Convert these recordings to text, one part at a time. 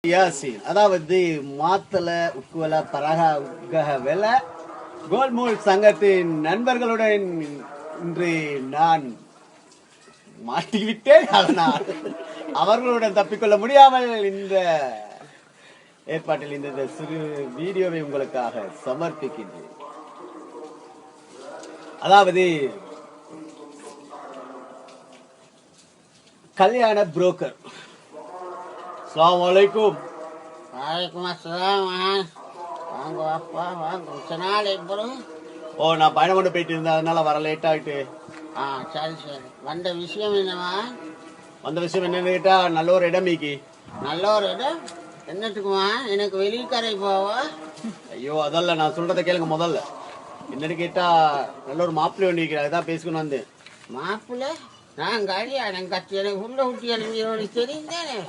யாசின் அதாவது மாத்தல உக்குவல பரக உக்கக வெல கோல்மூல் சங்கத்தின் நண்பர்களுடன் இன்று நான் மாட்டிவிட்டேன். அதனால் அவர்களுடன் தப்பிக்கொள்ள முடியாமல் இந்த ஏற்பாட்டில் இந்த சிறு வீடியோவை உங்களுக்காக சமர்ப்பிக்கின்றேன். அதாவது கல்யாண புரோக்கர். அஸ்ஸலாமு அலைக்கும். வலைக்கும் அஸ்ஸலாம். வாங்க அப்பா வாங்க. சொன்னாலே ப்ரோ. நான் பயணம் கொண்டு போயிட்டு இருந்தேன், அதனால வர லேட் ஆகிட்டு. சரி சரி. வந்த விஷயம் என்னவா? வந்த விஷயம் என்னன்னு கேட்டா, நல்ல ஒரு இடம் மீக்கி. நல்ல ஒரு இடம் என்னத்துக்குமா? எனக்கு வெளிக்கரை போவா? ஐயோ அதல்ல, நான் சொல்றதை கேளுங்க முதல்ல. என்னன்னு கேட்டா, நல்ல ஒரு மாப்பிள்ளை ஒன்று இருக்கிறேன், அதான் பேசிக்கணும் வந்தேன். மாப்பிள்ளை? நான் கல்யாணம் கட்டி எனக்கு உள்ள ஊட்டி இறங்கி தெரியுந்தேனே.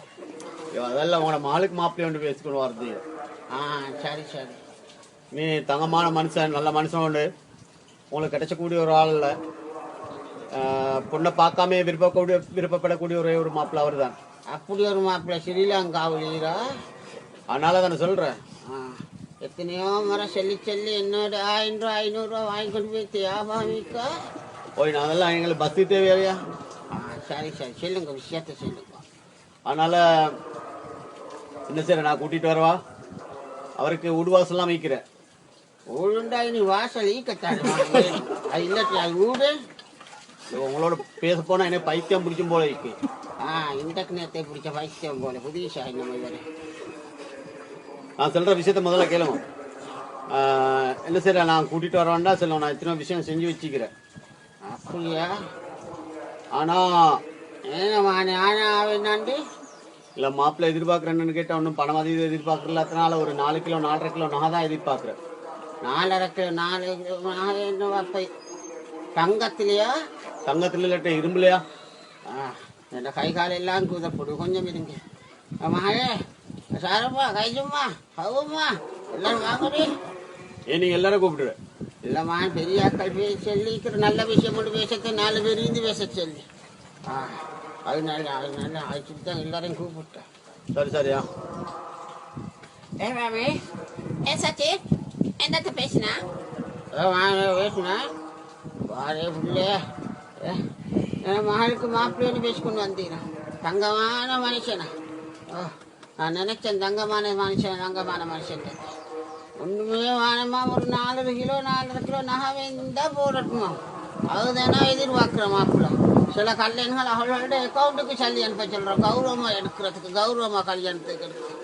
ஐயோ அதெல்லாம் உங்களோட மகளுக்கு மாப்பிள்ளை ஒன்று பேசிக்கணும் வருது. சரி சரி. நீ தங்கமான மனுஷன், நல்ல மனுஷன் உண்டு. உங்களுக்கு கிடைச்சக்கூடிய ஒரு ஆள் இல்லை. பொண்ணை பார்க்காம விருப்பப்படக்கூடிய ஒரே ஒரு மாப்பிள்ளை அவர் தான். அப்படி ஒரு மாப்பிள்ளை ஸ்ரீலங்காவிலீரா? அதனால தானே சொல்றேன். எத்தனையோ முறை சொல்லி சொல்லி என்னோட 1000 ரூபா 500 ரூபா வாங்கி கொண்டு போய் தேவாமிக்கா. நான் அதெல்லாம் எங்களுக்கு பஸ்ஸு தேவையா? சரி சரி, சொல்லுங்க, விஷயத்த சொல்லுங்க. அதனால என்ன சரி, நான் கூட்டிட்டு வரவா? அவருக்கு உடுவாசல்லாம் வைக்கிறேன். ஊருண்டா நீ வாசல் ஈக்கத்தாடு இல்லாட்டி அது ஊடு. உங்களோட பேச போனா என்ன பைத்தியம் பிடிக்கும் போல இருக்கு. இந்த நேரத்தை பிடிச்ச பைத்தியம் போல புதுசா இந்த மாதிரி. நான் சொல்ற விஷயத்த முதல்ல கேளுங்க. என்ன சரி, நான் கூட்டிட்டு வர வேண்டாம் சொல்லுவோம். நான் இத்தனை விஷயம் செஞ்சு வச்சுக்கிறேன். அப்படியா? ஆனா என்னாண்டி இல்ல மாப்பிள்ளை எதிர்பார்க்கறேன்னு கேட்டா ஒன்றும் பணம் அதிகம் எதிர்பார்க்கல. அதனால ஒரு 4 கிலோ 4.5 கிலோ நகை தான் எதிர்பார்க்கிறேன். 4.5 கிலோ 4 கிலோ என்ன? தங்கத்திலையா? தங்கத்துல இல்லாட்ட இரும்புலையா? என் கை கால எல்லாம் கூதப்படு. கொஞ்சம் இருங்க மகளே. சாரப்பா கைஜும்மா ஹவும்மா எல்லாரும் வாங்கடி. நீங்க எல்லாரும் கூப்பிடுற இல்லம்மா, பெரியாக்கள் பேச சொல்லிக்கிற நல்ல விஷயம் மட்டும் பேசத்தை 4 பேர் இருந்து பேச சொல்லி. அதனால ஆயிடுச்சு தான் எல்லாரையும் கூப்பிட்டேன். சரி சரியா? மாமி சச்சி என்னத்த பேசினா? பேசினா வாரே புள்ளே. என் மகளுக்கு மாப்பிள்ளைன்னு பேசி கொண்டு வந்தீங்கன்னா தங்கமான மனுஷனா? நான் நினைச்சேன் தங்கமான மனுஷன். ஒன்றுமே வேணுமா? ஒரு 4 கிலோ 4.5 கிலோ நகை இருந்தால் போடட்டுமா? அதுதானே எதிர்பார்க்குற மாப்பிள்ளை. சில கல்யாணங்கள் அவளோட அக்கௌண்ட்டுக்கு சொல்லி அனுப்ப சொல்கிறோம், கௌரவமாக எடுக்கிறதுக்கு, கௌரவமாக கல்யாணத்துக்கு எடுத்து.